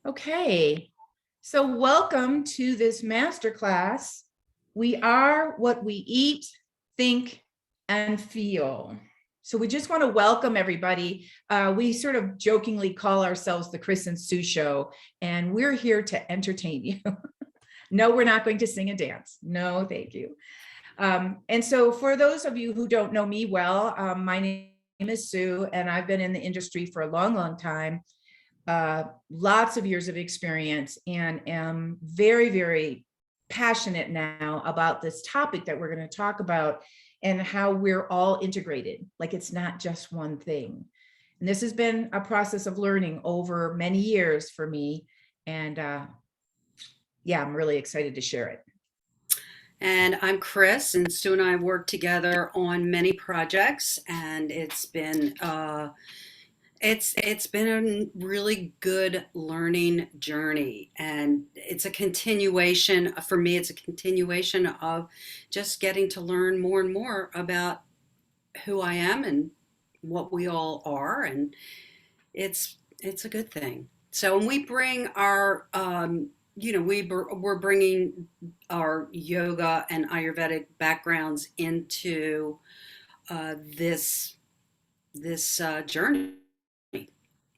Okay, so welcome to this masterclass. We are what we eat, think, and feel. So we just want to welcome everybody. We sort of jokingly call ourselves the Chris and Sue Show, and we're here to entertain you. No, we're not going to sing and dance. No, thank you. And so for those of you who don't know me well, my name is Sue, and I've been in the industry for a long, long time. Lots of years of experience, and am very, very passionate now about this topic that we're going to talk about and how we're all integrated. Like it's not just one thing. And this has been a process of learning over many years for me. And yeah, I'm really excited to share it. And I'm Chris, and Sue and I have worked together on many projects, and it's been a really good learning journey, and it's a continuation for me. It's a continuation of just getting to learn more and more about who I am and what we all are, and it's a good thing. So when we bring our we're bringing our yoga and Ayurvedic backgrounds into this journey.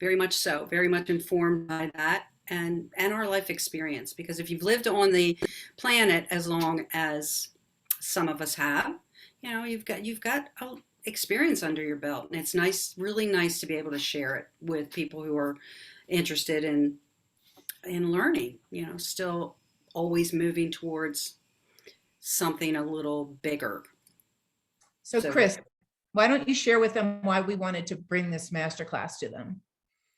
Very much so, very much informed by that and our life experience. Because if you've lived on the planet as long as some of us have, you've got a experience under your belt, and it's nice, really nice to be able to share it with people who are interested in learning. Still always moving towards something a little bigger. So Chris, why don't you share with them why we wanted to bring this masterclass to them?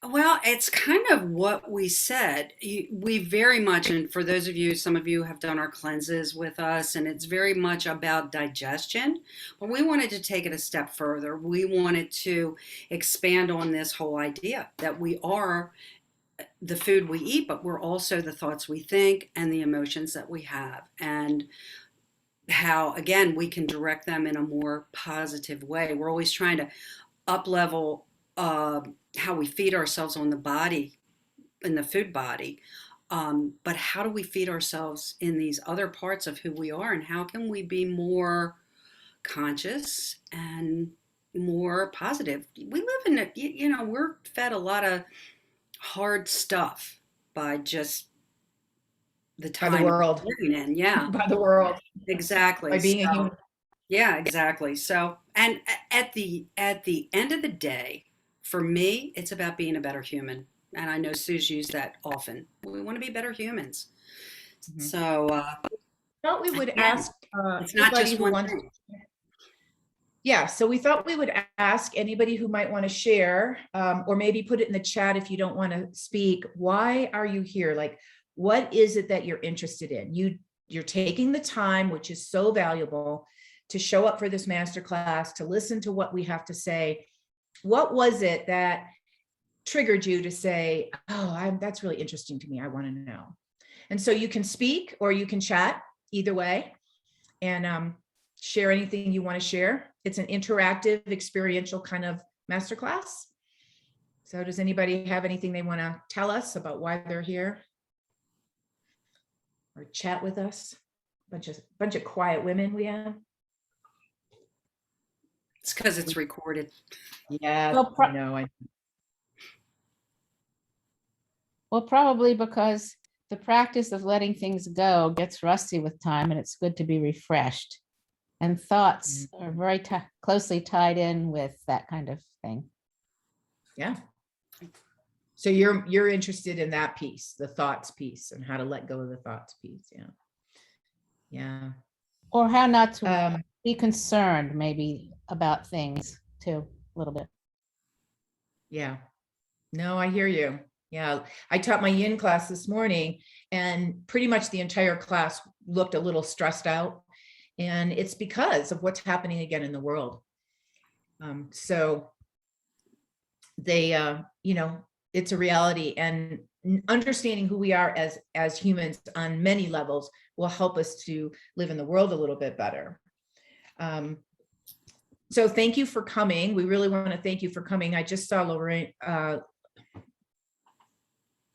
Well, it's kind of what we said. We very much, and for those of you, some of you have done our cleanses with us, and it's very much about digestion. But we wanted to take it a step further. We wanted to expand on this whole idea that we are the food we eat, but we're also the thoughts we think and the emotions that we have. And how, again, we can direct them in a more positive way. We're always trying to up level how we feed ourselves on the body, in the food body. But how do we feed ourselves in these other parts of who we are, and how can we be more conscious and more positive? We live in we're fed a lot of hard stuff by just the time By the world. we're living in. Yeah, By the world. exactly. By being a human. Yeah, exactly. So, and at the end of the day, for me, it's about being a better human. And I know Sue's used that often. We want to be better humans. Mm-hmm. So, thought we would again, ask it's not anybody just who one wants. thing. Yeah, so we thought we would ask anybody who might want to share, or maybe put it in the chat if you don't want to speak. Why are you here? Like, what is it that you're interested in? You're taking the time, which is so valuable, to show up for this masterclass, to listen to what we have to say. What was it that triggered you to say, oh, that's really interesting to me, I want to know? And so you can speak or you can chat, either way, and share anything you want to share. It's an interactive, experiential kind of masterclass. So does anybody have anything they want to tell us about why they're here? Or chat with us? Bunch of quiet women we have. It's because it's recorded. Yeah, Well, I know. Well, probably because the practice of letting things go gets rusty with time, and it's good to be refreshed. And thoughts are very closely tied in with that kind of thing. Yeah. So you're interested in that piece, the thoughts piece, and how to let go of the thoughts piece. Yeah. Yeah. Or how not to be concerned maybe about things too, a little bit. Yeah. No, I hear you. Yeah. I taught my yin class this morning, and pretty much the entire class looked a little stressed out. And it's because of what's happening again in the world. So they, it's a reality, and understanding who we are as humans on many levels will help us to live in the world a little bit better. So thank you for coming. We really want to thank you for coming. I just saw Lorraine,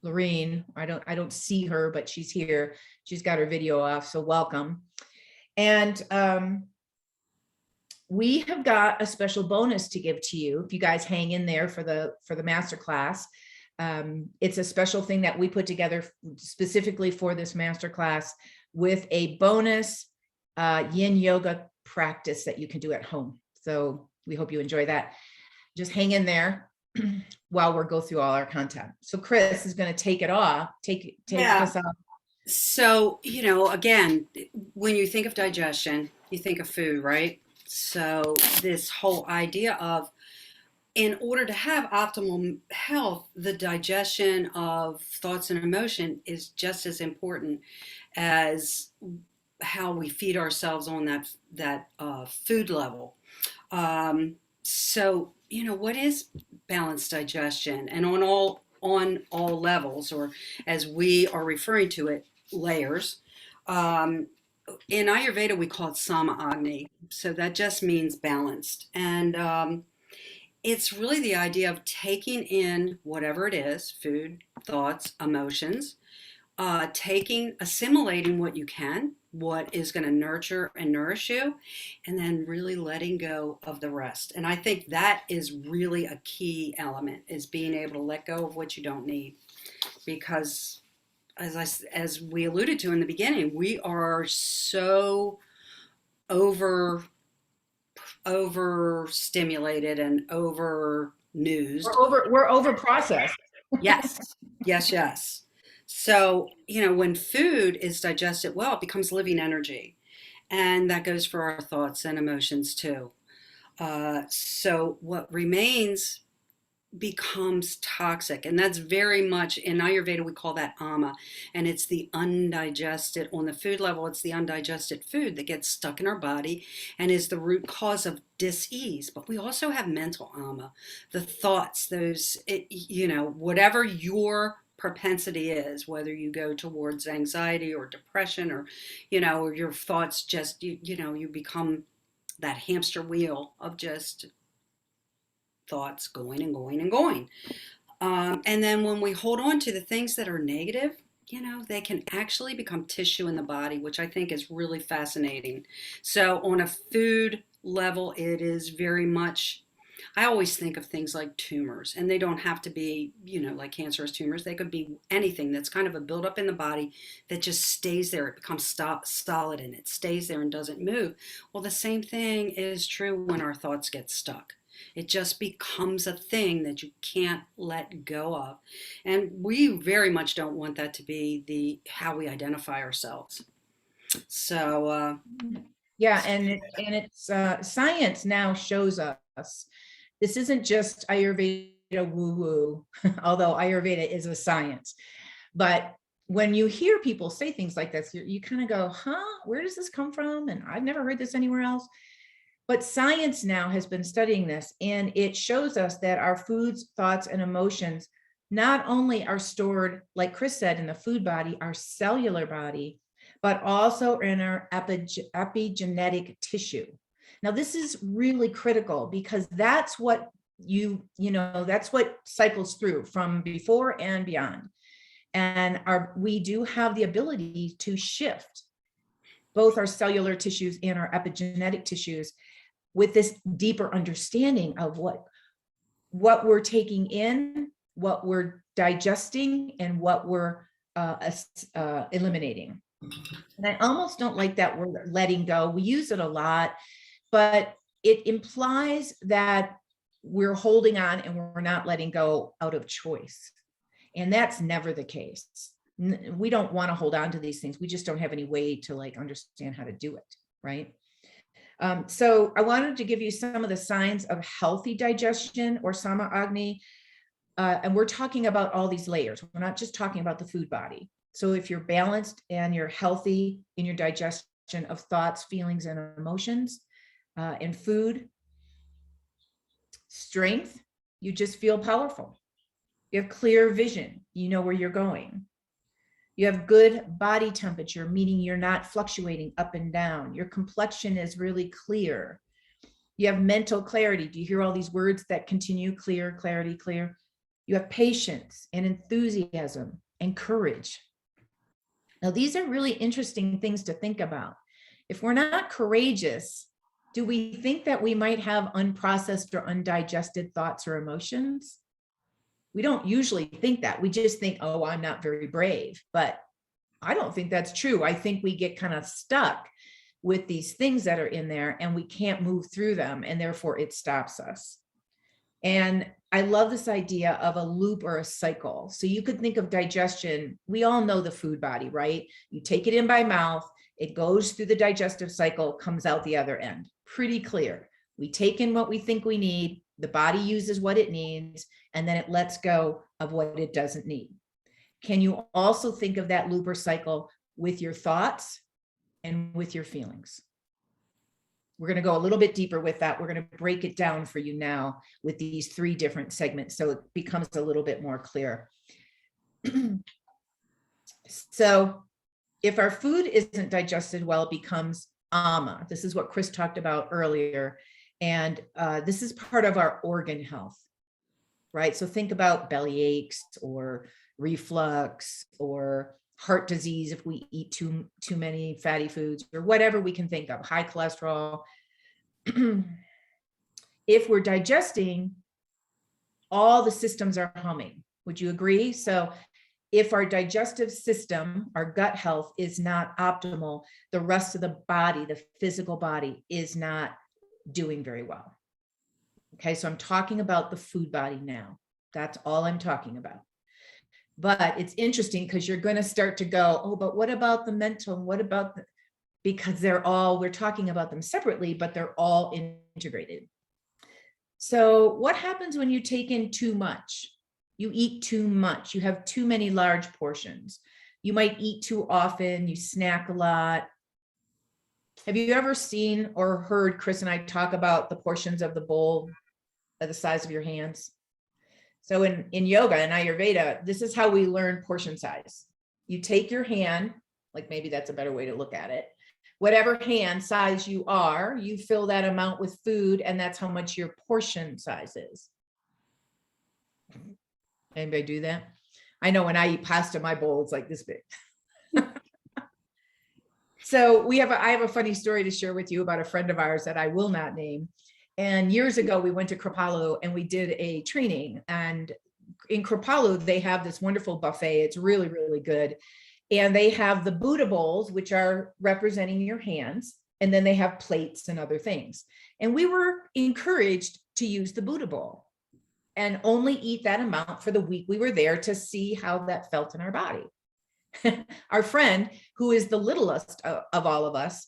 Lorene. I don't see her, but she's here. She's got her video off, so welcome. And we have got a special bonus to give to you if you guys hang in there for the masterclass. It's a special thing that we put together specifically for this masterclass with a bonus yin yoga practice that you can do at home. So we hope you enjoy that. Just hang in there while we go through all our content. So Chris is going to take Yeah. us off. So, again, when you think of digestion, you think of food, right? So, this whole idea of in order to have optimal health, the digestion of thoughts and emotion is just as important as how we feed ourselves on that food level. So, what is balanced digestion? And on all levels, or as we are referring to it, layers. Um, in Ayurveda, we call it sama agni. So that just means balanced. And it's really the idea of taking in whatever it is, food, thoughts, emotions, assimilating what you can, what is going to nurture and nourish you, and then really letting go of the rest. And I think that is really a key element, is being able to let go of what you don't need. Because as we alluded to in the beginning, we are so over overstimulated and over newsed. We're over processed. Yes, yes, yes. So, when food is digested well, it becomes living energy. And that goes for our thoughts and emotions too. So, what remains becomes toxic. And that's very much in Ayurveda, we call that ama. And it's the undigested, on the food level, it's the undigested food that gets stuck in our body and is the root cause of dis-ease. But we also have mental ama, the thoughts, whatever your propensity is, whether you go towards anxiety or depression, or your thoughts just, you become that hamster wheel of just thoughts going and going and going. And then when we hold on to the things that are negative, they can actually become tissue in the body, which I think is really fascinating. So on a food level, it is very much, I always think of things like tumors, and they don't have to be, like cancerous tumors. They could be anything that's kind of a buildup in the body that just stays there. It becomes solid and it stays there and doesn't move. Well, the same thing is true when our thoughts get stuck. It just becomes a thing that you can't let go of. And we very much don't want that to be how we identify ourselves. So, Yeah, and it's science now shows us this isn't just Ayurveda woo-woo, although Ayurveda is a science. But when you hear people say things like this, you kind of go, huh, where does this come from? And I've never heard this anywhere else. But science now has been studying this, and it shows us that our foods, thoughts, and emotions not only are stored, like Chris said, in the food body, our cellular body, but also in our epigenetic tissue. Now, this is really critical because that's what that's what cycles through from before and beyond. And we do have the ability to shift both our cellular tissues and our epigenetic tissues with this deeper understanding of what we're taking in, what we're digesting, and what we're eliminating. And I almost don't like that word letting go. We use it a lot, but it implies that we're holding on and we're not letting go out of choice. And that's never the case. We don't want to hold on to these things. We just don't have any way to understand how to do it, right? So I wanted to give you some of the signs of healthy digestion or sama agni. And we're talking about all these layers. We're not just talking about the food body. So if you're balanced and you're healthy in your digestion of thoughts, feelings, and emotions, and food, strength, you just feel powerful. You have clear vision. You know where you're going. You have good body temperature, meaning you're not fluctuating up and down. Your complexion is really clear. You have mental clarity. Do you hear all these words that continue? Clear, clarity, clear. You have patience and enthusiasm and courage. Now, these are really interesting things to think about. If we're not courageous, do we think that we might have unprocessed or undigested thoughts or emotions? We don't usually think that. We just think, oh, I'm not very brave. But I don't think that's true. I think we get kind of stuck with these things that are in there and we can't move through them, and therefore it stops us. And I love this idea of a loop or a cycle. So you could think of digestion. We all know the food body, right? You take it in by mouth, it goes through the digestive cycle, comes out the other end. Pretty clear. We take in what we think we need, the body uses what it needs, and then it lets go of what it doesn't need. Can you also think of that loop or cycle with your thoughts and with your feelings? We're going to go a little bit deeper with that. We're going to break it down for you now with these 3 different segments so it becomes a little bit more clear. So if our food isn't digested well, it becomes ama. This is what Chris talked about earlier. And this is part of our organ health, right? So think about belly aches or reflux or heart disease if we eat too many fatty foods, or whatever we can think of, high cholesterol. If we're digesting, all the systems are humming. Would you agree? So if our digestive system, our gut health is not optimal, the rest of the body, the physical body, is not doing very well. Okay, so I'm talking about the food body now. That's all I'm talking about. But it's interesting because you're going to start to go, oh, but what about the mental? What about the, because we're talking about them separately, but they're all integrated. So what happens when you take in too much? You eat too much. You have too many large portions. You might eat too often. You snack a lot. Have you ever seen or heard Chris and I talk about the portions of the bowl at the size of your hands? So in yoga and Ayurveda, this is how we learn portion size. You take your hand, like maybe that's a better way to look at it. Whatever hand size you are, you fill that amount with food, and that's how much your portion size is. Anybody do that? I know when I eat pasta, my bowl is like this big. So I have a funny story to share with you about a friend of ours that I will not name. And years ago, we went to Kripalu and we did a training. And in Kripalu, they have this wonderful buffet. It's really, really good. And they have the Buddha bowls, which are representing your hands. And then they have plates and other things. And we were encouraged to use the Buddha bowl and only eat that amount for the week we were there to see how that felt in our body. Our friend, who is the littlest of all of us,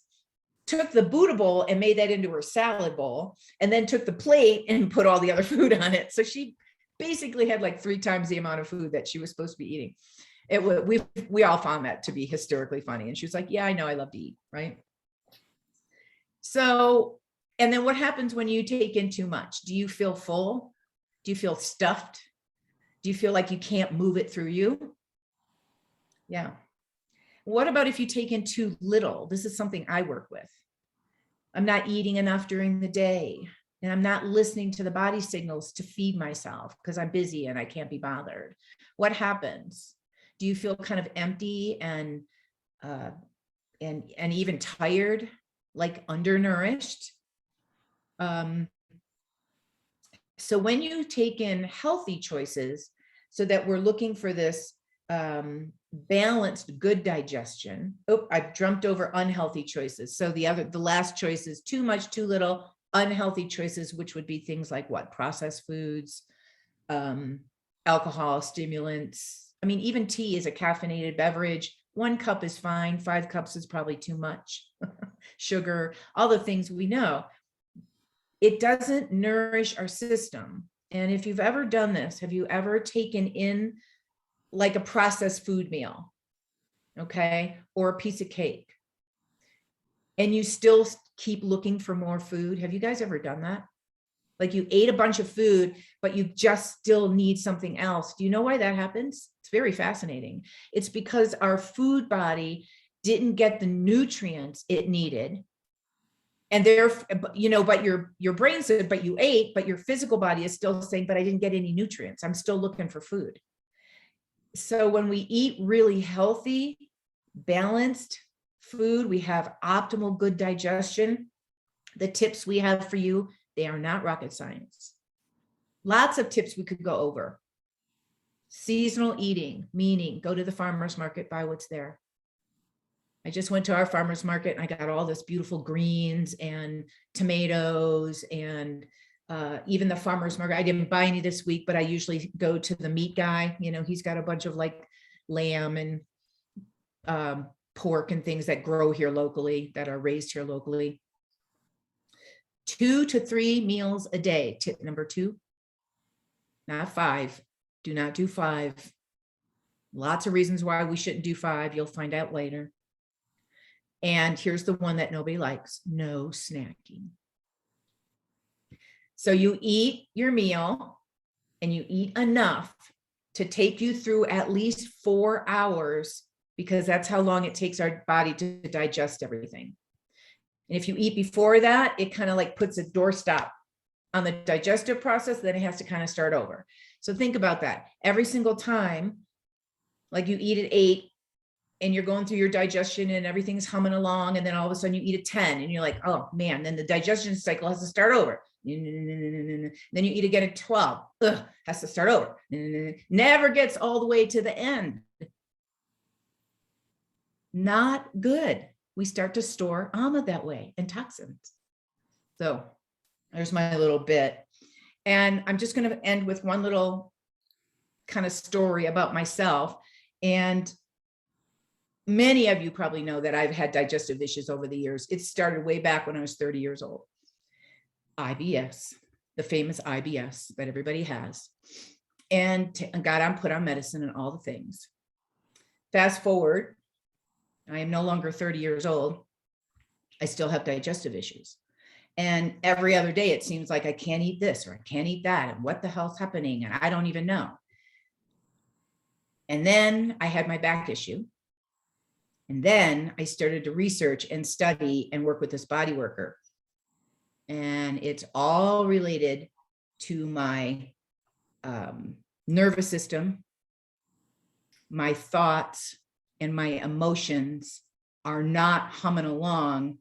took the Buddha bowl and made that into her salad bowl, and then took the plate and put all the other food on it. So she basically had like 3 times the amount of food that she was supposed to be eating. We all found that to be hysterically funny. And she was like, yeah, I know, I love to eat, right? So, and then what happens when you take in too much? Do you feel full? Do you feel stuffed? Do you feel like you can't move it through you? Yeah. What about if you take in too little? This is something I work with. I'm not eating enough during the day, and I'm not listening to the body signals to feed myself because I'm busy and I can't be bothered. What happens? Do you feel kind of empty and even tired, like undernourished? So when you take in healthy choices, so that we're looking for this balanced, good digestion. Oh, I've jumped over unhealthy choices. So the last choice is too much, too little. Unhealthy choices, which would be things like what? Processed foods, alcohol, stimulants. I mean, even tea is a caffeinated beverage. 1 cup is fine. 5 cups is probably too much. Sugar, all the things we know. It doesn't nourish our system. And if you've ever done this, have you ever taken in like a processed food meal, okay, or a piece of cake, and you still keep looking for more food? Have you guys ever done that? Like you ate a bunch of food, but you just still need something else. Do you know why that happens? It's very fascinating. It's because our food body didn't get the nutrients it needed And they're, but your brain said, but you ate, but your physical body is still saying, but I didn't get any nutrients. I'm still looking for food. So when we eat really healthy, balanced food, we have optimal good digestion. The tips we have for you, they are not rocket science. Lots of tips we could go over. Seasonal eating, meaning go to the farmer's market, buy what's there. I just went to our farmer's market and I got all this beautiful greens and tomatoes and even the farmer's market. I didn't buy any this week, but I usually go to the meat guy. He's got a bunch of like lamb and pork and things that grow here locally, that are raised here locally. 2 to 3 meals a day. Tip number 2, not 5. Do not do 5. Lots of reasons why we shouldn't do 5. You'll find out later. And here's the one that nobody likes: no snacking. So you eat your meal and you eat enough to take you through at least 4 hours, because that's how long it takes our body to digest everything. And if you eat before that, it kind of like puts a doorstop on the digestive process, then it has to kind of start over. So think about that. Every single time, like you eat at 8 and you're going through your digestion and everything's humming along, and then all of a sudden you eat at 10 and you're like, oh man, then the digestion cycle has to start over. Then you eat again at 12. Ugh, has to start over. Never gets all the way to the end. Not good. We start to store AMA that way, and toxins. So there's my little bit. And I'm just going to end with one little kind of story about myself. And many of you probably know that I've had digestive issues over the years. It started way back when I was 30 years old. IBS, the famous IBS that everybody has. And got put on medicine and all the things. Fast forward, I am no longer 30 years old. I still have digestive issues. And every other day, it seems like I can't eat this or I can't eat that. And what the hell's happening? And I don't even know. And then I had my back issue. And then I started to research and study and work with this body worker. And it's all related to my nervous system. My thoughts and my emotions are not humming along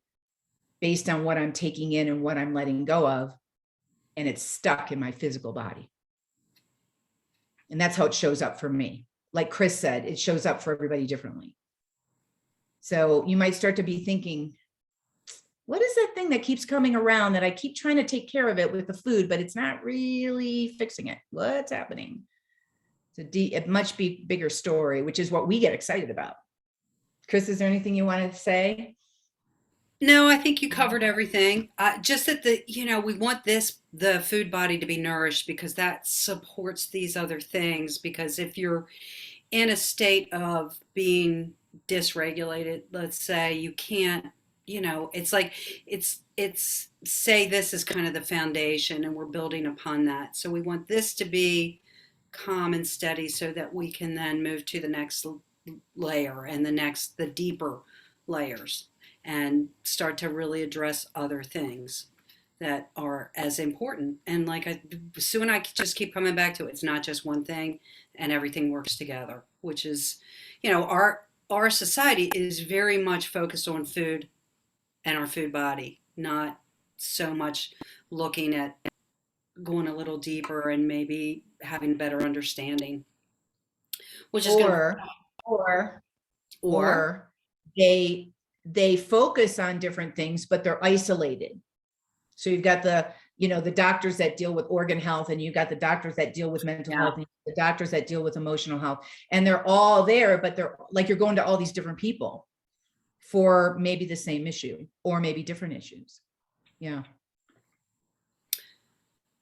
based on what I'm taking in and what I'm letting go of. And it's stuck in my physical body. And that's how it shows up for me. Like Chris said, it shows up for everybody differently. So you might start to be thinking, what is that thing that keeps coming around that I keep trying to take care of it with the food, but it's not really fixing it? What's happening? It's a much bigger story, which is what we get excited about. Chris, is there anything you wanted to say? No, I think you covered everything. Just that we want the food body to be nourished, because that supports these other things. Because if you're in a state of being dysregulated, let's say, you can't, it's like, it's say this is kind of the foundation and we're building upon that. So we want this to be calm and steady so that we can then move to the next layer and the deeper layers, and start to really address other things that are as important. And like Sue and I just keep coming back to it. It's not just one thing, and everything works together, which is, our society is very much focused on food and our food body, not so much looking at going a little deeper and maybe having better understanding, which is or they focus on different things, but they're isolated. So you've got the doctors that deal with organ health, and you've got the doctors that deal with mental health, and the doctors that deal with emotional health, and they're all there, but they're like, you're going to all these different people for maybe the same issue or maybe different issues. Yeah.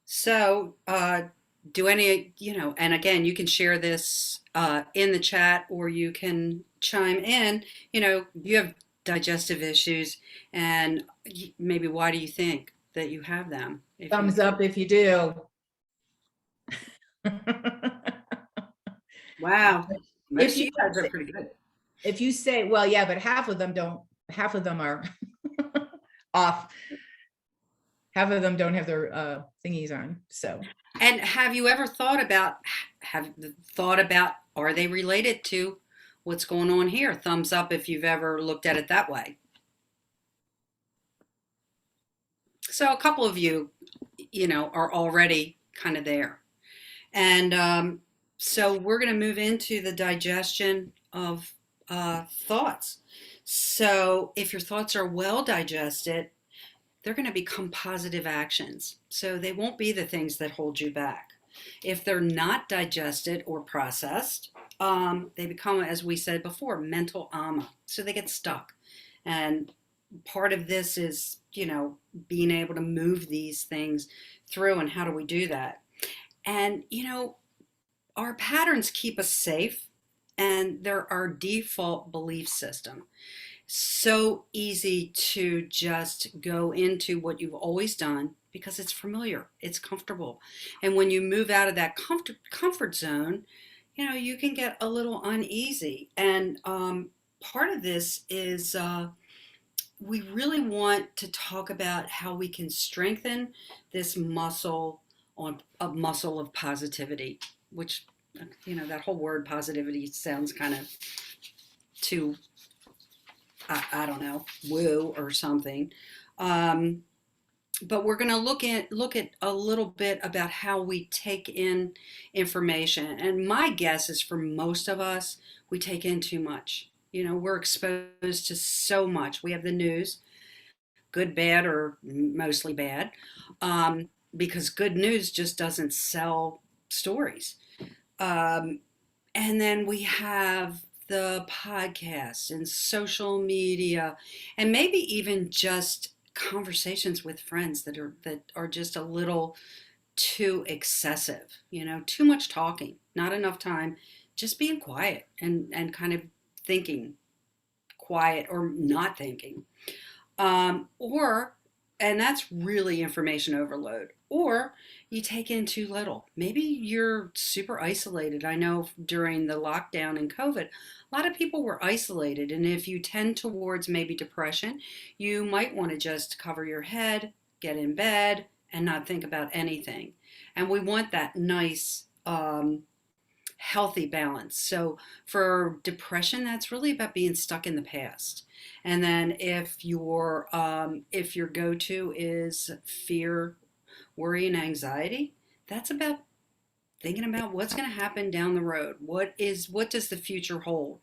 So, do any, and again, you can share this in the chat, or you can chime in. You have digestive issues, and maybe why do you think that you have them? Thumbs up if you do. Wow. If you guys are pretty good. If you say, well, yeah, but half of them don't, half of them are off. half of them don't have their thingies on. So And have you ever thought about are they related to what's going on here? Thumbs up if you've ever looked at it that way. So a couple of you, are already kind of there. And so we're going to move into the digestion of thoughts. So if your thoughts are well digested, they're going to become positive actions. So they won't be the things that hold you back. If they're not digested or processed, they become, as we said before, mental ama. So they get stuck. And part of this is, being able to move these things through. And how do we do that? And, our patterns keep us safe, and they're our default belief system. So easy to just go into what you've always done because it's familiar, it's comfortable. And when you move out of that comfort zone, you can get a little uneasy. And part of this is we really want to talk about how we can strengthen this muscle on a muscle of positivity, which, that whole word positivity sounds kind of too, I don't know, woo or something. But we're going to look at a little bit about how we take in information. And my guess is for most of us, we take in too much. We're exposed to so much. We have the news, good, bad, or mostly bad, because good news just doesn't sell stories. And then we have the podcasts and social media, and maybe even just conversations with friends that are just a little too excessive. Too much talking, not enough time, just being quiet and kind of thinking quiet or not thinking. Or, and that's really information overload, or you take in too little. Maybe you're super isolated. I know during the lockdown and COVID, a lot of people were isolated. And if you tend towards maybe depression, you might want to just cover your head, get in bed, and not think about anything. And we want that nice, healthy balance. So for depression, that's really about being stuck in the past. And then if your go-to is fear, worry, and anxiety, that's about thinking about what's going to happen down the road. What does the future hold?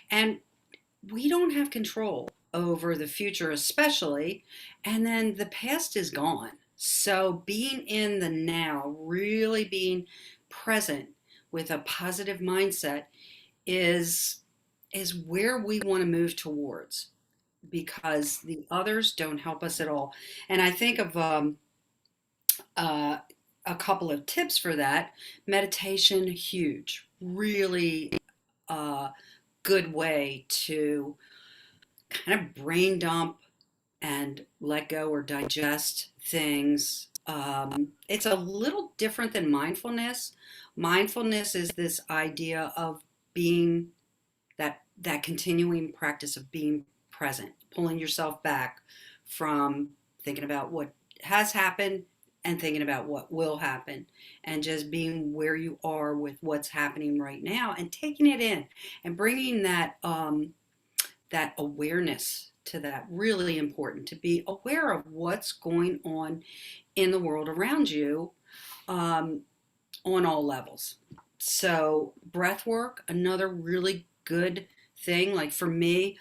And we don't have control over the future, especially, and then the past is gone. So being in the now, really being present with a positive mindset is where we want to move towards, because the others don't help us at all. And I think of uh, a couple of tips for that. Meditation, huge, really good way to kind of brain dump and let go or digest things. It's a little different than mindfulness. Mindfulness is this idea of being that continuing practice of being present, pulling yourself back from thinking about what has happened and thinking about what will happen, and just being where you are with what's happening right now and taking it in and bringing that awareness to that. Really important to be aware of what's going on in the world around you, on all levels. So breath work, another really good thing. Like for me,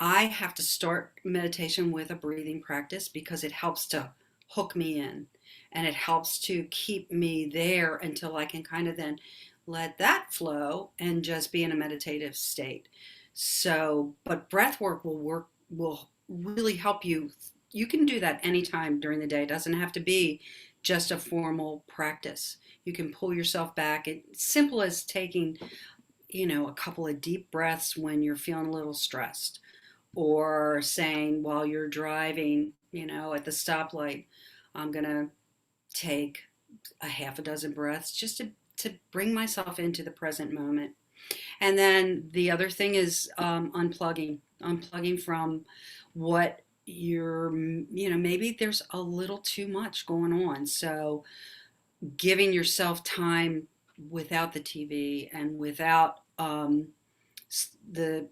I have to start meditation with a breathing practice because it helps to hook me in, and it helps to keep me there until I can kind of then let that flow and just be in a meditative state. So, but breath work will really help you. You can do that anytime during the day. It doesn't have to be just a formal practice. You can pull yourself back. It's simple as taking, a couple of deep breaths when you're feeling a little stressed, or saying while you're driving, at the stoplight, I'm going to take a half a dozen breaths just to bring myself into the present moment. And then the other thing is unplugging from what maybe there's a little too much going on. So giving yourself time without the TV and without the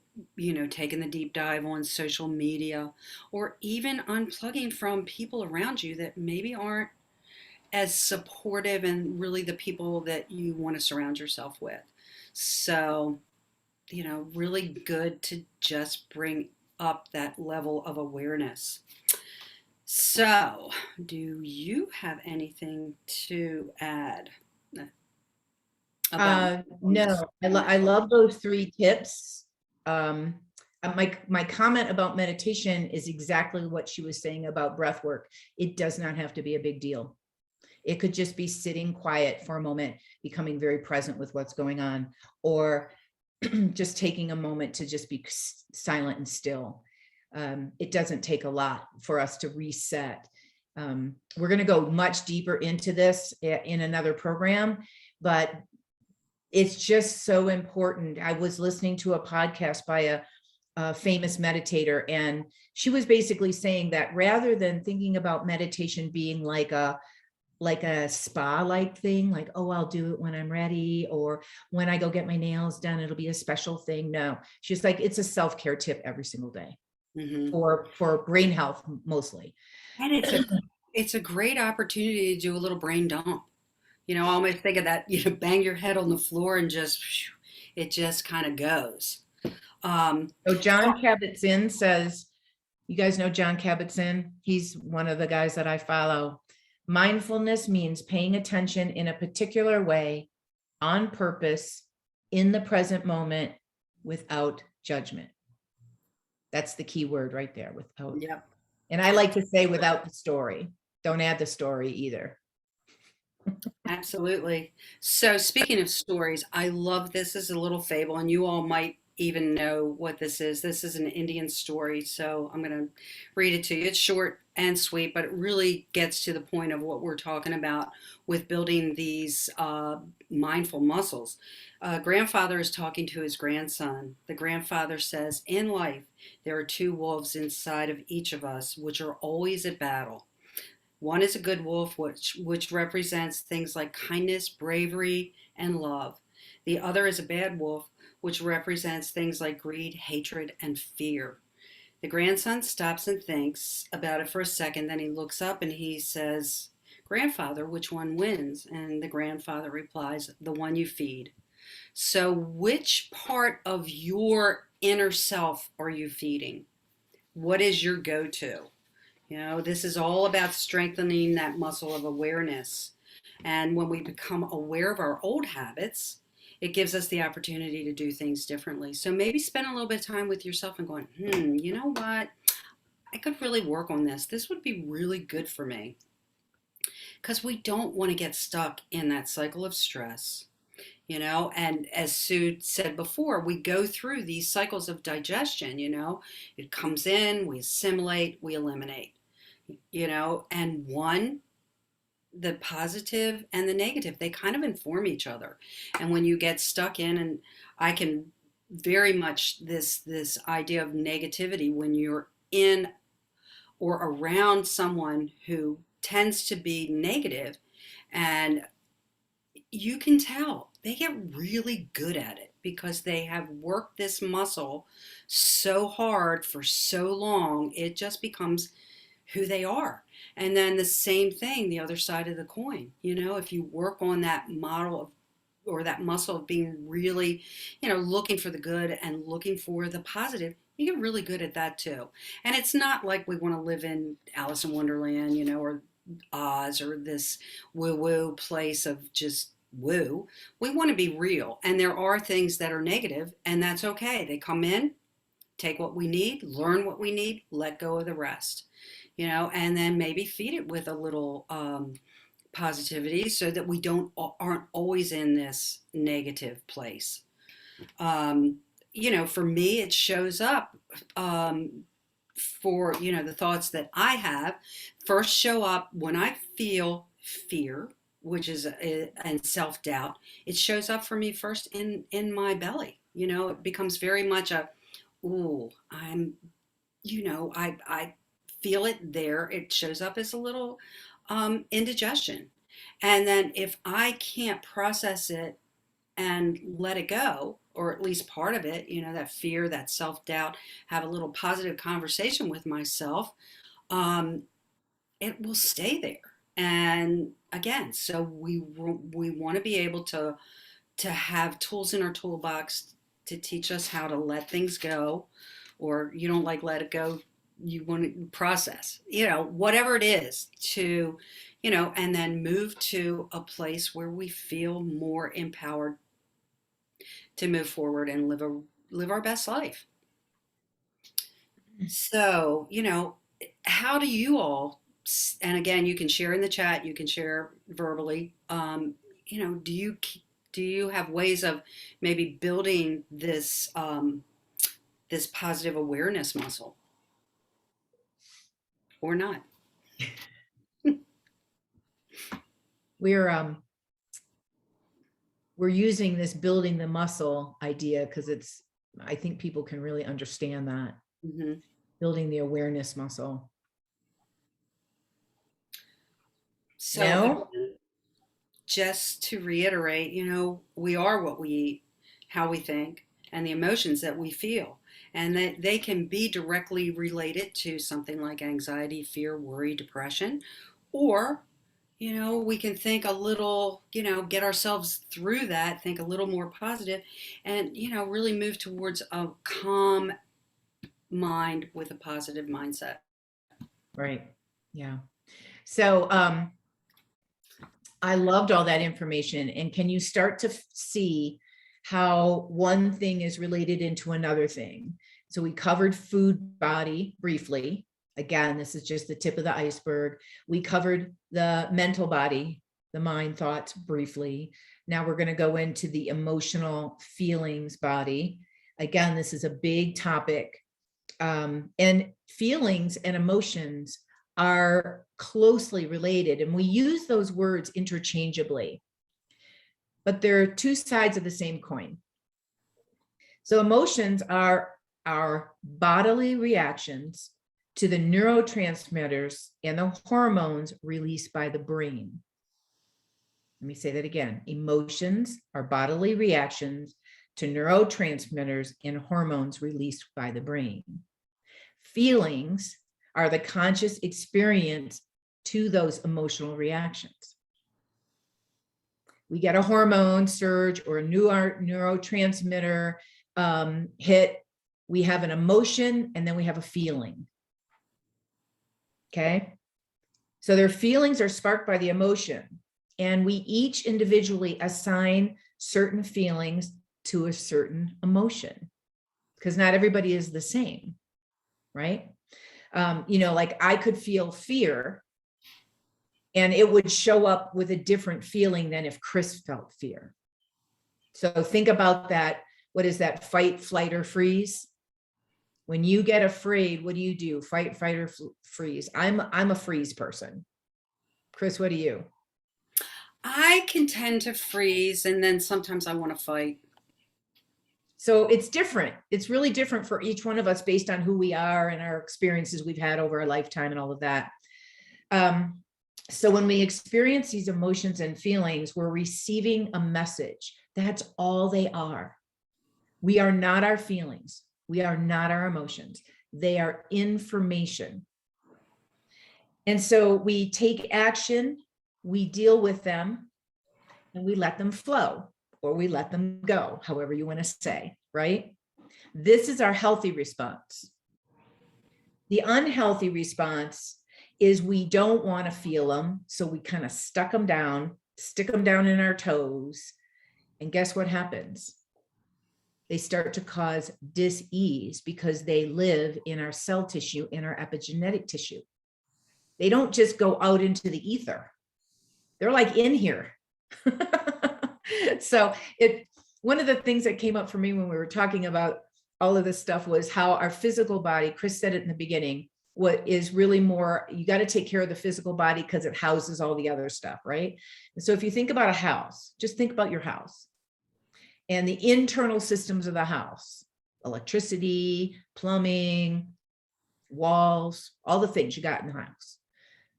taking the deep dive on social media, or even unplugging from people around you that maybe aren't as supportive and really the people that you want to surround yourself with. So, really good to just bring up that level of awareness. So, do you have anything to add about No, I love those three tips. My comment about meditation is exactly what she was saying about breath work. It does not have to be a big deal. It could just be sitting quiet for a moment, becoming very present with what's going on, or just taking a moment to just be silent and still. It doesn't take a lot for us to reset. We're going to go much deeper into this in another program, but it's just so important. I was listening to a podcast by a famous meditator, and she was basically saying that rather than thinking about meditation being like a spa like thing, like, oh, I'll do it when I'm ready, or when I go get my nails done, it'll be a special thing. No, she's like, it's a self-care tip every single day Mm-hmm. for brain health mostly. And it's a great opportunity to do a little brain dump. I almost think of that, bang your head on the floor and just, it just kind of goes. So John Kabat-Zinn says, you guys know John Kabat-Zinn? He's one of the guys that I follow. Mindfulness means paying attention in a particular way, on purpose, in the present moment, without judgment. That's the key word right there, without. Yep. And I like to say without the story. Don't add the story either. Absolutely. So speaking of stories, I love this as a little fable, and you all might even know what this is. This is an Indian story, so I'm going to read it to you. It's short and sweet, but it really gets to the point of what we're talking about with building these mindful muscles. A grandfather is talking to his grandson. The grandfather says, "In life, there are two wolves inside of each of us, which are always at battle. One is a good wolf, which represents things like kindness, bravery, and love. The other is a bad wolf, which represents things like greed, hatred, and fear." The grandson stops and thinks about it for a second. Then he looks up and he says, "Grandfather, which one wins?" And the grandfather replies, "The one you feed." So, which part of your inner self are you feeding? What is your go to? This is all about strengthening that muscle of awareness. And when we become aware of our old habits, it gives us the opportunity to do things differently. So maybe spend a little bit of time with yourself and going, you know what? I could really work on this. This would be really good for me. Because we don't want to get stuck in that cycle of stress. And as Sue said before, we go through these cycles of digestion. It comes in, we assimilate, we eliminate. And the positive and the negative, they kind of inform each other. And when you get stuck in, and I can very much this idea of negativity, when you're in or around someone who tends to be negative, and you can tell they get really good at it because they have worked this muscle so hard for so long, it just becomes who they are. And then the same thing, the other side of the coin. If you work on that model of, or that muscle of being really, looking for the good and looking for the positive, you get really good at that too. And it's not like we want to live in Alice in Wonderland, or Oz, or this woo-woo place of just woo. We want to be real. And there are things that are negative, and that's okay. They come in, take what we need, learn what we need, let go of the rest. And then maybe feed it with a little positivity so that we aren't always in this negative place. For me, it shows up for, the thoughts that I have first show up when I feel fear, which is and self-doubt. It shows up for me first in my belly. It becomes very much a, ooh, I feel it there, it shows up as a little indigestion. And then if I can't process it and let it go, or at least part of it, that fear, that self-doubt, have a little positive conversation with myself, um, it will stay there. And again, so we want to be able to have tools in our toolbox to teach us how to let things go, or you don't like let it go, you want to process, whatever it is to, and then move to a place where we feel more empowered to move forward and live our best life. So, how do you all, and again, you can share in the chat, you can share verbally, do you have ways of maybe building this positive awareness muscle or not? We're using this building the muscle idea because I think people can really understand that. Mm-hmm. Building the awareness muscle. So just to reiterate, we are what we eat, how we think, and the emotions that we feel. And that they can be directly related to something like anxiety, fear, worry, depression, or, we can think a little, get ourselves through that, think a little more positive, and, really move towards a calm mind with a positive mindset. Right. Yeah. So, I loved all that information. And can you start to see how one thing is related into another thing? So we covered food body briefly. Again, this is just the tip of the iceberg. We covered the mental body, the mind, thoughts briefly. Now we're going to go into the emotional feelings body. Again, this is a big topic. And feelings and emotions are closely related, and we use those words interchangeably, but they're two sides of the same coin. So emotions are our bodily reactions to the neurotransmitters and the hormones released by the brain. Let me say that again. Emotions are bodily reactions to neurotransmitters and hormones released by the brain. Feelings are the conscious experience to those emotional reactions. We get a hormone surge or a new neurotransmitter hit. We have an emotion and then we have a feeling. Okay. So their feelings are sparked by the emotion, and we each individually assign certain feelings to a certain emotion because not everybody is the same, right? Like I could feel fear and it would show up with a different feeling than if Chris felt fear. So think about that. What is that? Fight, flight, or freeze? When you get afraid, what do? Fight, fight, or freeze? I'm a freeze person. Chris, what do you? I can tend to freeze, and then sometimes I want to fight. So it's different. It's really different for each one of us based on who we are and our experiences we've had over a lifetime and all of that. So when we experience these emotions and feelings, we're receiving a message. That's all they are. We are not our feelings. We are not our emotions. They are information. And so we take action, we deal with them, and we let them flow, or we let them go, however you want to say, right? This is our healthy response. The unhealthy response is we don't want to feel them, so we kind of stick them down in our toes, and guess what happens? They start to cause dis-ease because they live in our cell tissue, in our epigenetic tissue. They don't just go out into the ether. They're like in here. So one of the things that came up for me when we were talking about all of this stuff was how our physical body, Chris said it in the beginning, what is really more, you got to take care of the physical body because it houses all the other stuff, right? And so if you think about a house, just think about your house and the internal systems of the house, electricity, plumbing, walls, all the things you got in the house.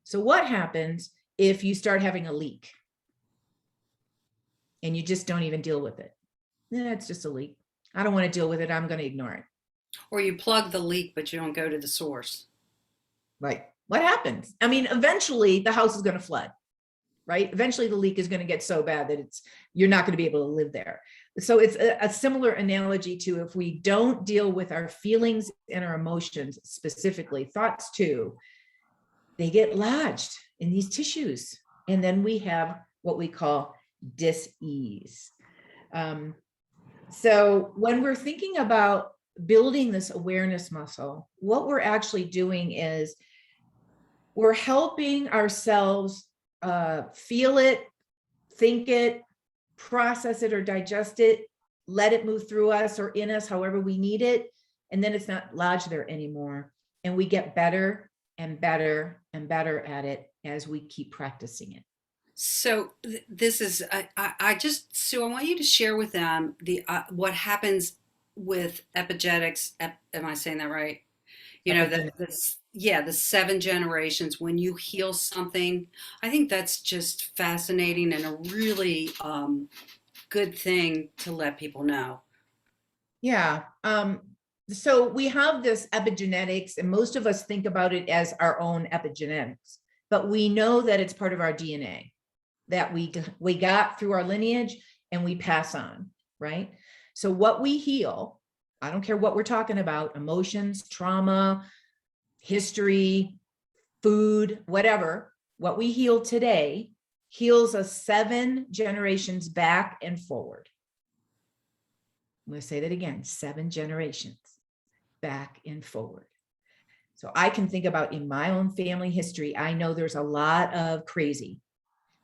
So what happens if you start having a leak and you just don't even deal with it? It's just a leak. I don't want to deal with it. I'm going to ignore it. Or you plug the leak, but you don't go to the source. Right. What happens? I mean, eventually the house is going to flood, right? Eventually the leak is going to get so bad that you're not going to be able to live there. So it's a similar analogy to if we don't deal with our feelings and our emotions, specifically thoughts too, they get lodged in these tissues. And then we have what we call dis-ease. So when we're thinking about building this awareness muscle, what we're actually doing is we're helping ourselves feel it, think it, process it or digest it, let it move through us or in us, however we need it. And then it's not lodged there anymore. And we get better and better and better at it as we keep practicing it. So this is, I just, Sue, I want you to share with them what happens with epigenetics. Am I saying that right? You know, the 7 generations when you heal something. I think that's just fascinating and a really good thing to let people know. Yeah. So we have this epigenetics, and most of us think about it as our own epigenetics, but we know that it's part of our DNA that we got through our lineage and we pass on, right? So what we heal, I don't care what we're talking about, emotions, trauma, history, food, whatever, what we heal today heals us 7 generations back and forward. I'm going to say that again, 7 generations back and forward. So I can think about in my own family history, I know there's a lot of crazy.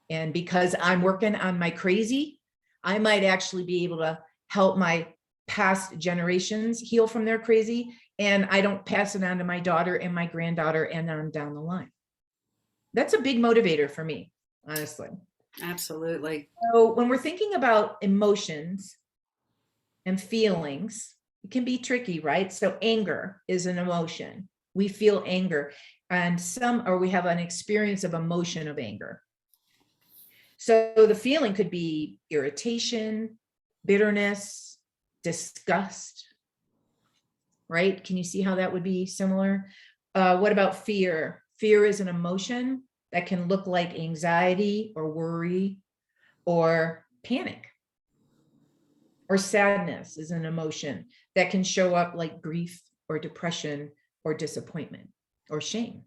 And because I'm working on my crazy, I might actually be able to help my past generations heal from their crazy. And I don't pass it on to my daughter and my granddaughter and on down the line. That's a big motivator for me, honestly. Absolutely. So when we're thinking about emotions and feelings, it can be tricky, right? So anger is an emotion. We feel anger and we have an experience of emotion of anger. So the feeling could be irritation, bitterness, disgust, right? Can you see how that would be similar? What about fear? Fear is an emotion that can look like anxiety or worry or panic. Or sadness is an emotion that can show up like grief or depression or disappointment or shame.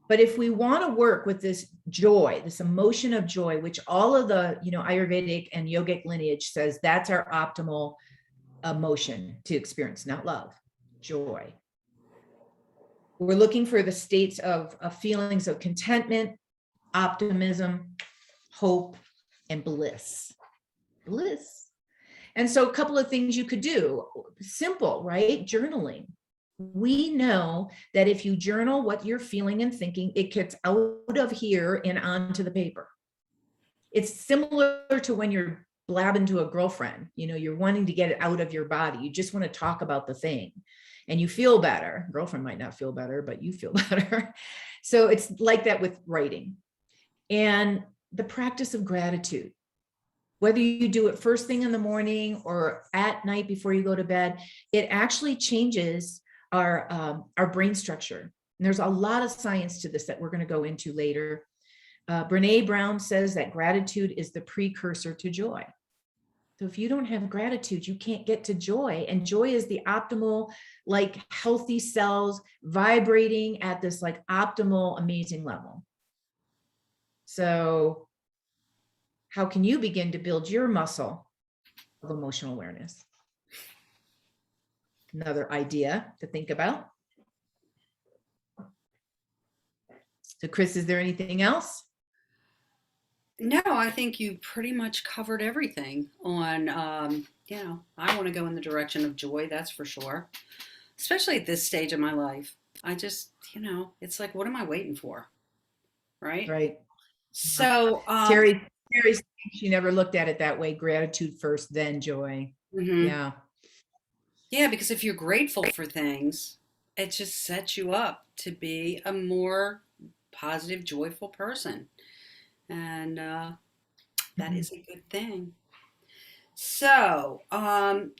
But if we want to work with this joy, this emotion of joy, which all of the, Ayurvedic and yogic lineage says that's our optimal emotion to experience, not love, joy. We're looking for the states of feelings of contentment, optimism, hope, and bliss. Bliss. And so a couple of things you could do, simple, right? Journaling. We know that if you journal what you're feeling and thinking, it gets out of here and onto the paper. It's similar to when you're blabbing to a girlfriend, you're wanting to get it out of your body. You just want to talk about the thing and you feel better. Girlfriend might not feel better, but you feel better. So it's like that with writing. And the practice of gratitude. Whether you do it first thing in the morning or at night before you go to bed, it actually changes our brain structure. And there's a lot of science to this that we're going to go into later. Brene Brown says that gratitude is the precursor to joy. So if you don't have gratitude, you can't get to joy. And joy is the optimal, like healthy cells vibrating at this like optimal, amazing level. So how can you begin to build your muscle of emotional awareness? Another idea to think about. So Chris, is there anything else? No, I think you pretty much covered everything on, I want to go in the direction of joy, that's for sure. Especially at this stage of my life. I just, it's like, what am I waiting for? Right? Right. So, Terry, she never looked at it that way. Gratitude first, then joy. mm-hmm. Yeah. Yeah, because if you're grateful for things, it just sets you up to be a more positive, joyful person. And that Mhm. is a good thing. So,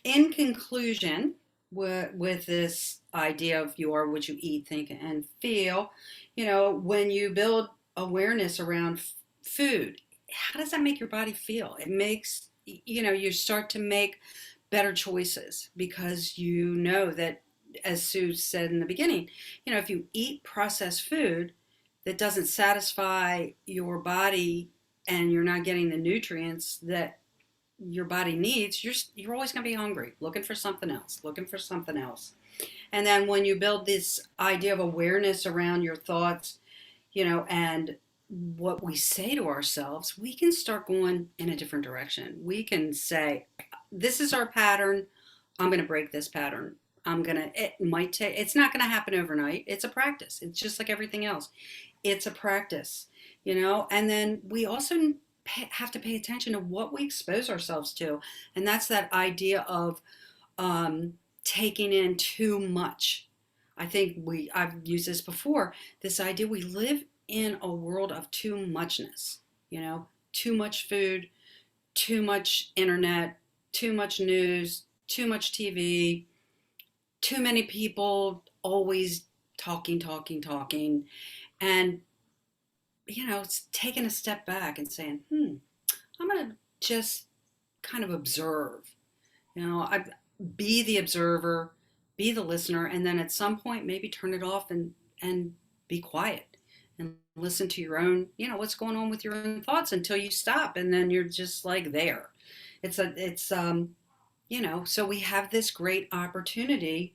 in conclusion, with this idea of you are what you eat, think, and feel, when you build awareness around food, how does that make your body feel? It makes, you start to make better choices because you know that, as Sue said in the beginning, if you eat processed food that doesn't satisfy your body and you're not getting the nutrients that your body needs, you're always going to be hungry, looking for something else, looking for something else. And then when you build this idea of awareness around your thoughts, and what we say to ourselves, we can start going in a different direction. We can say, this is our pattern. I'm going to break this pattern. It might take, it's not going to happen overnight. It's a practice. It's just like everything else. It's a practice, and then we also have to pay attention to what we expose ourselves to. And that's that idea of taking in too much. I think I've used this before, this idea we live in a world of too muchness, too much food, too much internet, too much news, too much TV, too many people always talking, talking, talking. And, it's taking a step back and saying, I'm going to just kind of observe, I be the observer, be the listener, and then at some point maybe turn it off and be quiet and listen to your own, what's going on with your own thoughts until you stop, and then you're just like there. So we have this great opportunity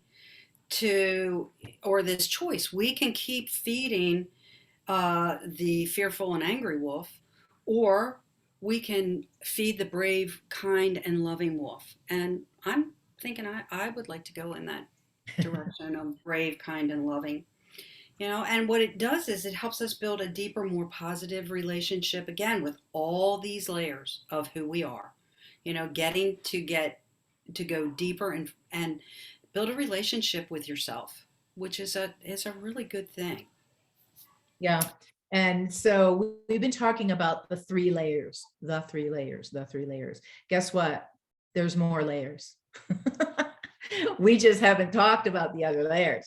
or this choice. We can keep feeding the fearful and angry wolf, or we can feed the brave, kind, and loving wolf. And I'm thinking I would like to go in that direction of brave, kind, and loving. And what it does is it helps us build a deeper, more positive relationship again with all these layers of who we are. Getting to go deeper and build a relationship with yourself, which is a really good thing. Yeah. And so we've been talking about the three layers, the three layers, the three layers. Guess what? There's more layers. We just haven't talked about the other layers.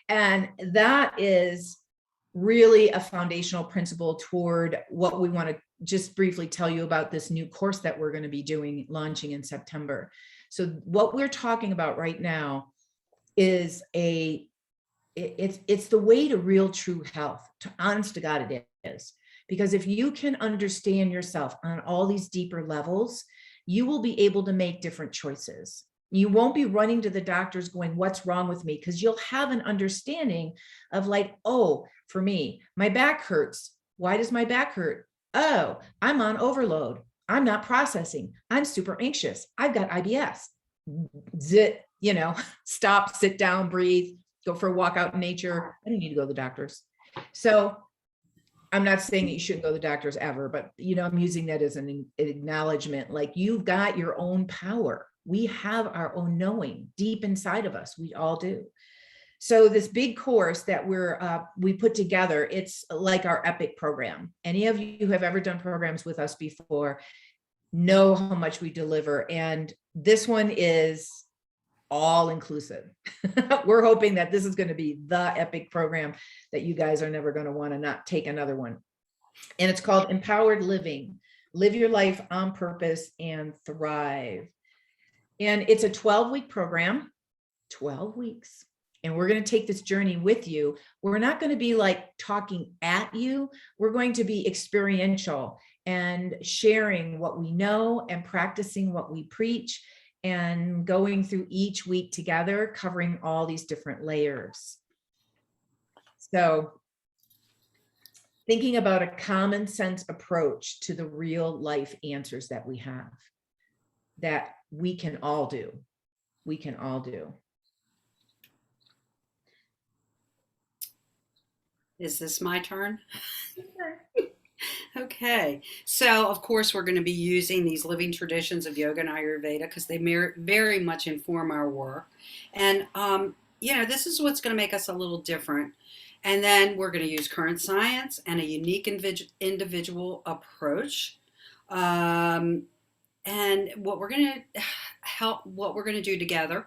And that is really a foundational principle toward what we want to just briefly tell you about this new course that we're going to be doing, launching in September. So what we're talking about right now is it's the way to real true health, to honest to God it is. Because if you can understand yourself on all these deeper levels, you will be able to make different choices. You won't be running to the doctors going, what's wrong with me? Because you'll have an understanding of like, oh, for me, my back hurts. Why does my back hurt? Oh, I'm on overload. I'm not processing. I'm super anxious. I've got IBS. Zit, stop, sit down, breathe, go for a walk out in nature. I don't need to go to the doctors. So I'm not saying that you shouldn't go to the doctors ever, but I'm using that as an acknowledgement. Like, you've got your own power. We have our own knowing deep inside of us. We all do. So this big course that we put together, it's like our epic program. Any of you who have ever done programs with us before know how much we deliver. And this one is all inclusive. We're hoping that this is going to be the epic program that you guys are never going to want to not take another one. And it's called Empowered Living. Live your life on purpose and thrive. And it's a 12-week program, 12 weeks. And we're going to take this journey with you. We're not going to be like talking at you. We're going to be experiential and sharing what we know and practicing what we preach and going through each week together, covering all these different layers. So thinking about a common sense approach to the real life answers that we have, that we can all do. We can all do. Is this my turn? Okay. So, of course, we're going to be using these living traditions of yoga and Ayurveda because they very much inform our work. And this is what's going to make us a little different. And then we're going to use current science and a unique individual approach. Um, and what we're going to do together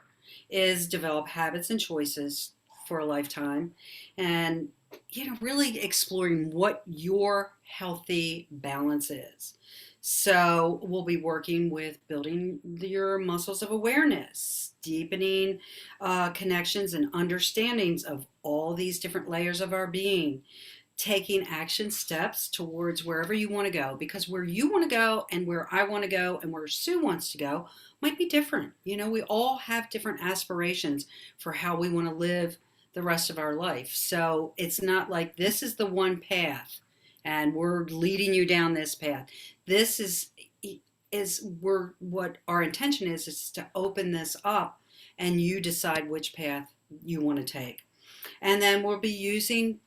is develop habits and choices for a lifetime, and really exploring what your healthy balance is. So we'll be working with building your muscles of awareness, deepening connections and understandings of all these different layers of our being, taking action steps towards wherever you want to go, because where you want to go and where I want to go and where Sue wants to go might be different. We all have different aspirations for how we want to live the rest of our life. So it's not like this is the one path and we're leading you down this path. This is what our intention is to open this up and you decide which path you want to take. And then we'll be using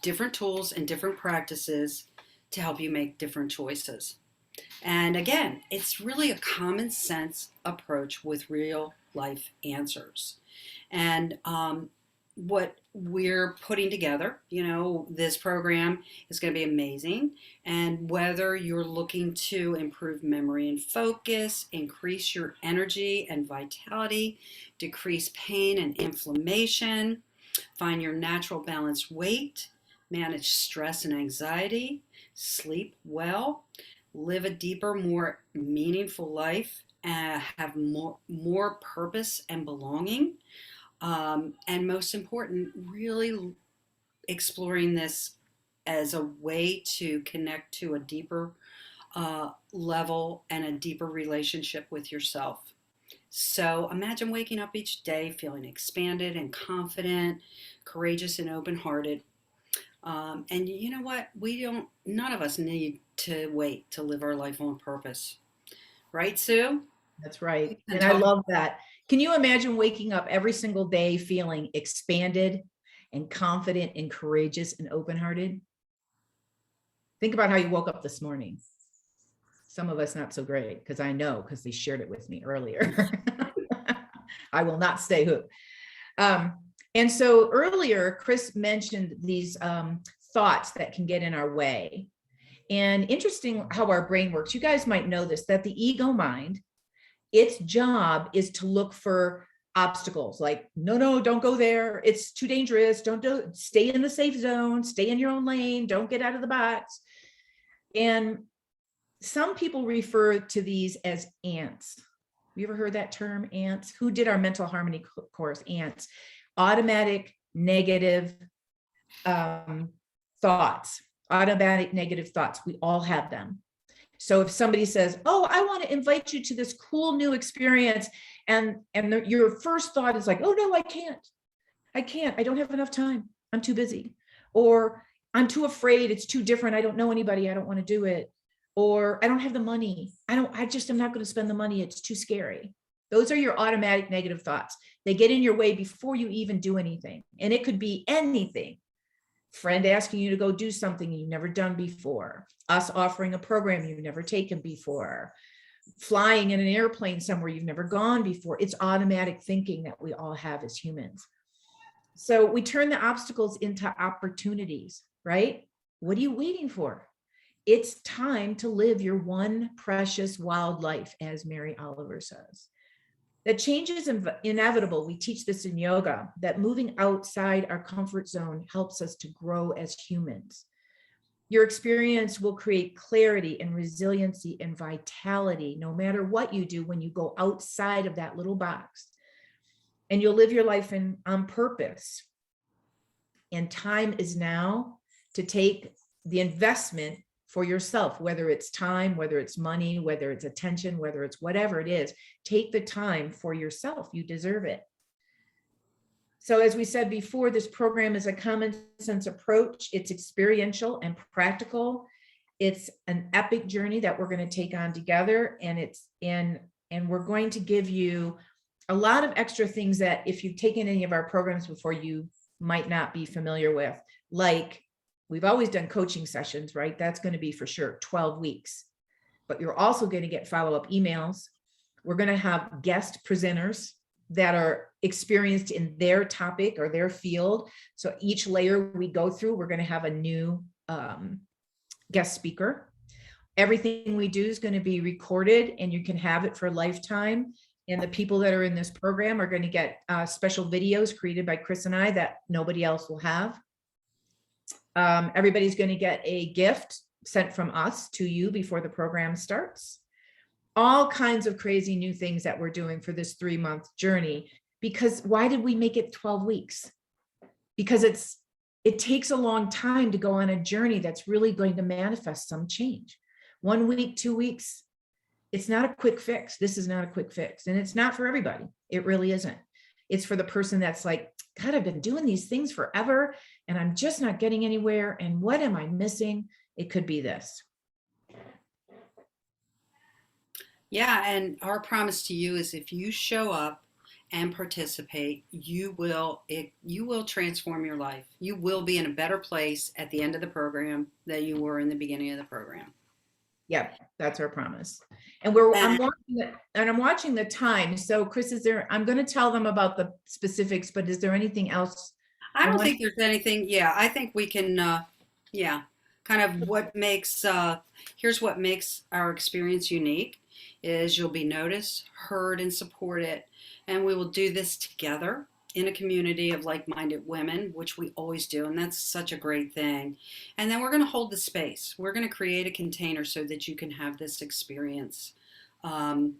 different tools and different practices to help you make different choices. And again, it's really a common sense approach with real life answers. And what we're putting together, this program is going to be amazing. And whether you're looking to improve memory and focus, increase your energy and vitality, decrease pain and inflammation, find your natural balanced weight, manage stress and anxiety, sleep well, live a deeper, more meaningful life, have more purpose and belonging, and most important, really exploring this as a way to connect to a deeper level and a deeper relationship with yourself. So imagine waking up each day feeling expanded and confident, courageous and open-hearted. And you know what? None of us need to wait to live our life on purpose. Right, Sue? That's right. And I love that. Can you imagine waking up every single day feeling expanded and confident and courageous and open-hearted? Think about how you woke up this morning. Some of us not so great, because they shared it with me earlier. I will not say who. And so earlier, Chris mentioned these thoughts that can get in our way. And interesting how our brain works. You guys might know this, that the ego mind, its job is to look for obstacles, like, no, don't go there. It's too dangerous. Stay in the safe zone, stay in your own lane, don't get out of the box. And some people refer to these as ants. You ever heard that term, ants? Who did our mental harmony course? Ants. Automatic negative thoughts. Automatic negative thoughts. We all have them. So if somebody says, oh, I want to invite you to this cool new experience, and your first thought is like, oh no, I can't. I don't have enough time. I'm too busy. Or I'm too afraid. It's too different. I don't know anybody. I don't want to do it. Or I don't have the money. I'm not going to spend the money. It's too scary. Those are your automatic negative thoughts. They get in your way before you even do anything. And it could be anything. Friend asking you to go do something you've never done before. Us offering a program you've never taken before. Flying in an airplane somewhere you've never gone before. It's automatic thinking that we all have as humans. So we turn the obstacles into opportunities, right? What are you waiting for? It's time to live your one precious wild life, as Mary Oliver says. That change is inevitable. We teach this in yoga, that moving outside our comfort zone helps us to grow as humans. Your experience will create clarity and resiliency and vitality, no matter what you do when you go outside of that little box. And you'll live your life on purpose. And time is now to take the investment for yourself, whether it's time, whether it's money, whether it's attention, whether it's whatever it is. Take the time for yourself. You deserve it. So as we said before, this program is a common sense approach. It's experiential and practical. It's an epic journey that we're going to take on together. And we're going to give you a lot of extra things that if you've taken any of our programs before, you might not be familiar with, like we've always done coaching sessions, right? That's going to be for sure 12 weeks, but you're also going to get follow-up emails. We're going to have guest presenters that are experienced in their topic or their field. So each layer we go through, we're going to have a new guest speaker. Everything we do is going to be recorded and you can have it for a lifetime. And the people that are in this program are going to get special videos created by Chris and I that nobody else will have. Everybody's going to get a gift sent from us to you before the program starts. All kinds of crazy new things that we're doing for this 3-month journey. Because why did we make it 12 weeks? Because it takes a long time to go on a journey that's really going to manifest some change. 1 week, 2 weeks, it's not a quick fix. This is not a quick fix. And it's not for everybody. It really isn't. It's for the person that's like, God, I've been doing these things forever and I'm just not getting anywhere. And what am I missing? It could be this. Yeah, and our promise to you is if you show up and participate, you will transform your life. You will be in a better place at the end of the program than you were in the beginning of the program. Yep, that's our promise. And I'm watching the time. So Chris, I'm going to tell them about the specifics, but is there anything else? I don't think there's anything. Yeah, I think we can, kind of here's what makes our experience unique is you'll be noticed, heard, and supported. And we will do this together in a community of like-minded women, which we always do. And that's such a great thing. And then we're going to hold the space. We're going to create a container so that you can have this experience. And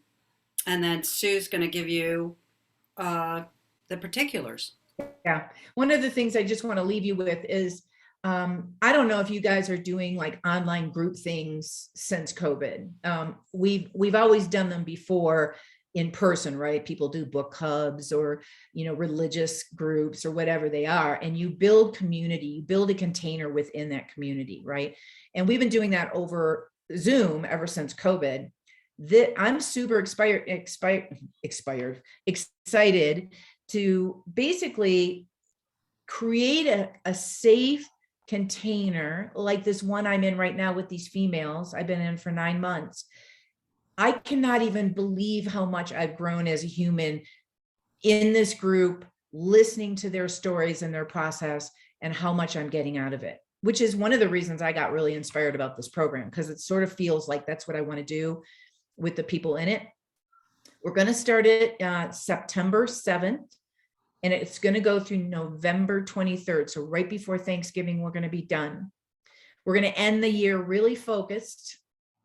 then Sue's going to give you the particulars. Yeah. One of the things I just want to leave you with is, I don't know if you guys are doing like online group things since COVID. We've always done them before in person, right? People do book hubs or, religious groups or whatever they are. And you build community, you build a container within that community, right? And we've been doing that over Zoom ever since COVID. I'm super excited to basically create a safe container like this one I'm in right now with these females I've been in for 9 months. I cannot even believe how much I've grown as a human in this group, listening to their stories and their process and how much I'm getting out of it, which is one of the reasons I got really inspired about this program, because it sort of feels like that's what I want to do with the people in it. We're going to start it September 7th. And it's going to go through November 23rd. So right before Thanksgiving, we're going to be done. We're going to end the year really focused.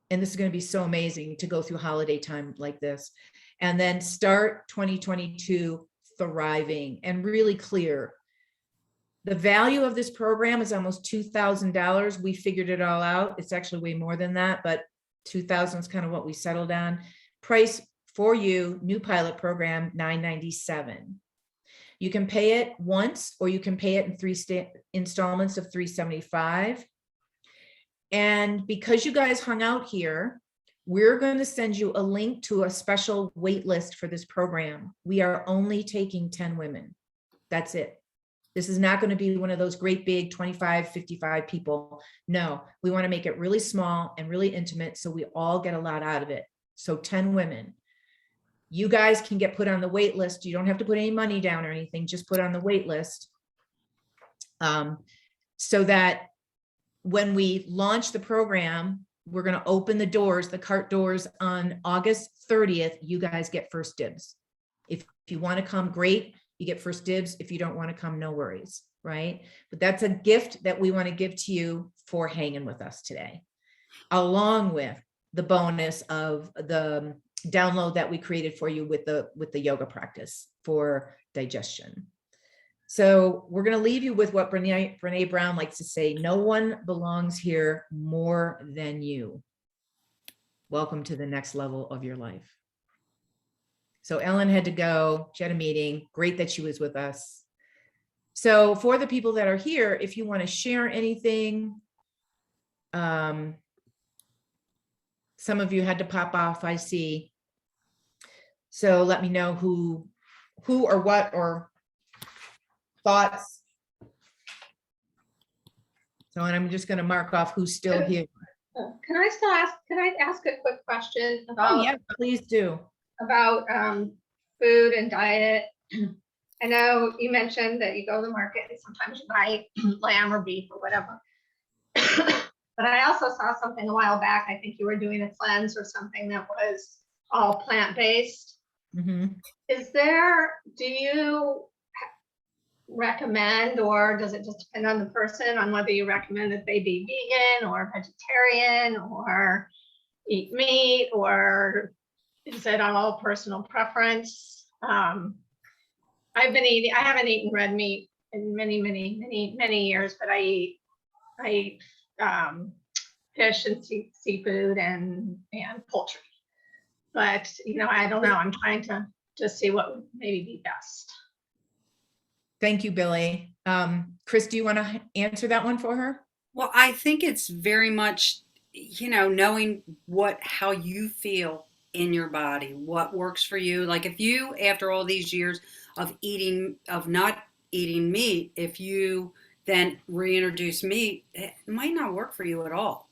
And this is going to be so amazing to go through holiday time like this. And then start 2022 thriving and really clear. The value of this program is almost $2,000. We figured it all out. It's actually way more than that, but 2,000 is kind of what we settled on. Price for you, new pilot program, $997. You can pay it once, or you can pay it in 3 installments of $375. And because you guys hung out here, we're going to send you a link to a special wait list for this program. We are only taking 10 women. That's it. This is not going to be one of those great big 25, 55 people. No, we want to make it really small and really intimate so we all get a lot out of it. So 10 women. You guys can get put on the wait list. You don't have to put any money down or anything, just put on the wait list. So that when we launch the program, we're going to open the doors, the cart doors on August 30th. You guys get first dibs. If you want to come, great. You get first dibs. If you don't want to come, no worries, right? But that's a gift that we want to give to you for hanging with us today, along with the bonus of the download that we created for you with the yoga practice for digestion. So we're going to leave you with what Brene Brown likes to say: no one belongs here more than you. Welcome to the next level of your life. So Ellen had to go. She had a meeting. Great that she was with us. So for the people that are here, if you want to share anything, some of you had to pop off, I see. So let me know who or what or thoughts. So, and I'm just going to mark off who's still here. Can I ask a quick question about? Oh, yeah, please do. About food and diet. I know you mentioned that you go to the market and sometimes you buy lamb or beef or whatever. But I also saw something a while back. I think you were doing a cleanse or something that was all plant-based. Mhm. Do you recommend, or does it just depend on the person on whether you recommend that they be vegan or vegetarian or eat meat, or is it all personal preference? I haven't eaten red meat in many years, but I eat fish and seafood and poultry. But I don't know. I'm trying to just see what would maybe be best. Thank you, Billy. Chris, do you want to answer that one for her? Well, I think it's very much, knowing how you feel in your body, what works for you. Like if you, after all these years of not eating meat, if you then reintroduce meat, it might not work for you at all.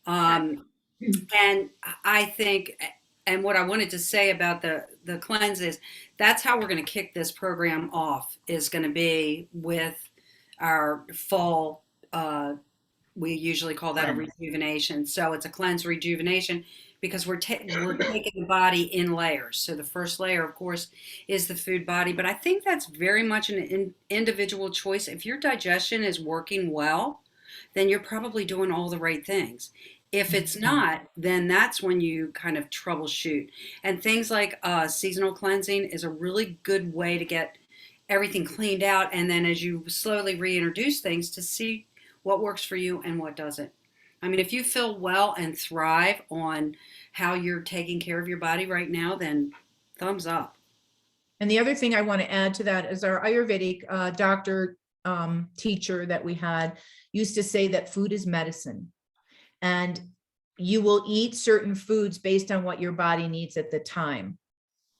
And I think, and what I wanted to say about the cleanse is that's how we're going to kick this program off, is going to be with our fall. We usually call that a rejuvenation. So it's a cleanse rejuvenation because we're taking the body in layers. So the first layer, of course, is the food body. But I think that's very much an individual choice. If your digestion is working well, then you're probably doing all the right things. If it's not, then that's when you kind of troubleshoot. And things like seasonal cleansing is a really good way to get everything cleaned out. And then as you slowly reintroduce things, to see what works for you and what doesn't. I mean, if you feel well and thrive on how you're taking care of your body right now, then thumbs up. And the other thing I want to add to that is our Ayurvedic doctor teacher that we had used to say that food is medicine, and you will eat certain foods based on what your body needs at the time.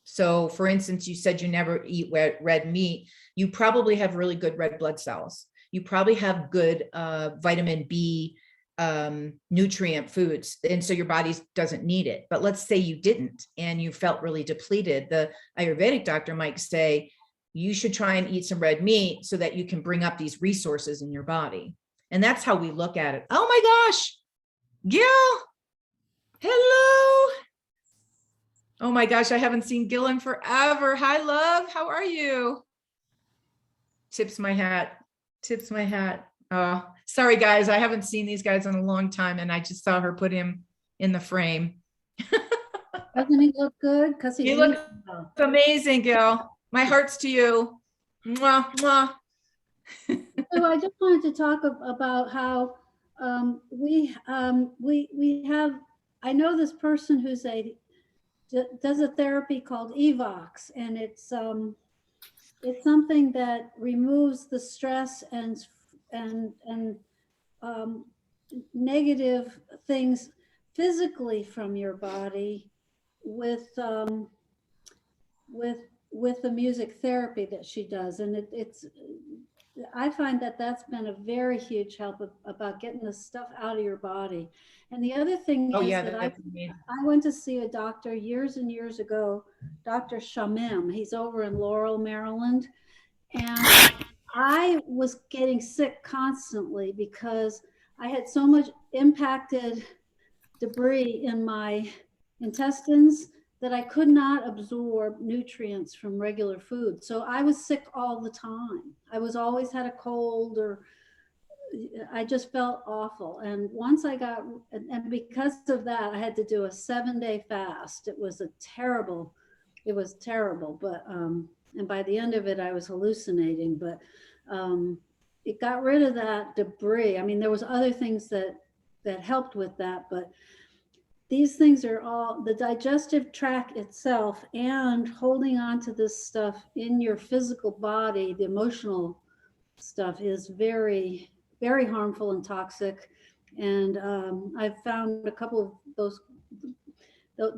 So for instance, you said you never eat red meat. You probably have really good red blood cells. You probably have good vitamin B nutrient foods. And so your body doesn't need it. But let's say you didn't and you felt really depleted. The Ayurvedic doctor might say, you should try and eat some red meat so that you can bring up these resources in your body. And that's how we look at it. Oh my gosh, Gil, hello. Oh my gosh, I haven't seen Gil in forever. Hi, love. How are you? Tips my hat. Tips my hat. Sorry, guys. I haven't seen these guys in a long time, and I just saw her put him in the frame. Doesn't he look good? Because he looks amazing, Gil. My heart's to you. Mwah, mwah. So I just wanted to talk about how we have. I know this person who's does a therapy called Evox, and it's something that removes the stress and negative things physically from your body with the music therapy that she does. And I find that that's been a very huge help about getting the stuff out of your body. And the other thing is that I went to see a doctor years and years ago, Dr. Shamim. He's over in Laurel, Maryland. And I was getting sick constantly because I had so much impacted debris in my intestines that I could not absorb nutrients from regular food. So I was sick all the time. I was always had a cold, or I just felt awful. And once I got, and because of that, I had to do a 7-day fast. It was terrible, but, and by the end of it, I was hallucinating, but it got rid of that debris. I mean, there was other things that helped with that, but these things are all the digestive tract itself, and holding on to this stuff in your physical body, the emotional stuff, is very, very harmful and toxic. And I've found a couple of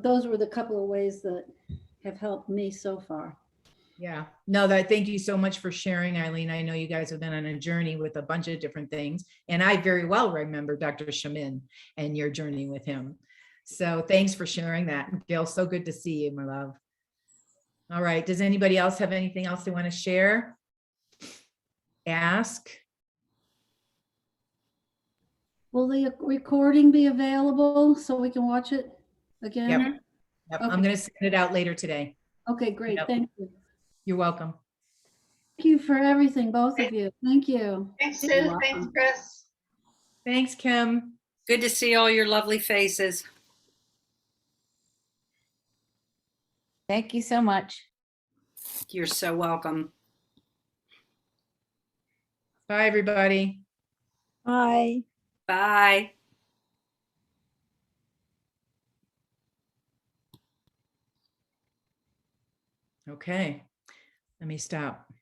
those were the couple of ways that have helped me so far. Yeah, no, thank you so much for sharing, Eileen. I know you guys have been on a journey with a bunch of different things, and I very well remember Dr. Shamin and your journey with him. So thanks for sharing that. Gail, so good to see you, my love. All right. Does anybody else have anything else they want to share? Ask? Will the recording be available so we can watch it again? Yep. Okay. I'm going to send it out later today. Okay, great. Yep. Thank you. You're welcome. Thank you for everything, both of you. Thank you. Thanks, You're Sue. welcome. Thanks, Chris. Thanks, Kim. Good to see all your lovely faces. Thank you so much. You're so welcome. Bye, everybody. Bye. Bye. Okay. Let me stop.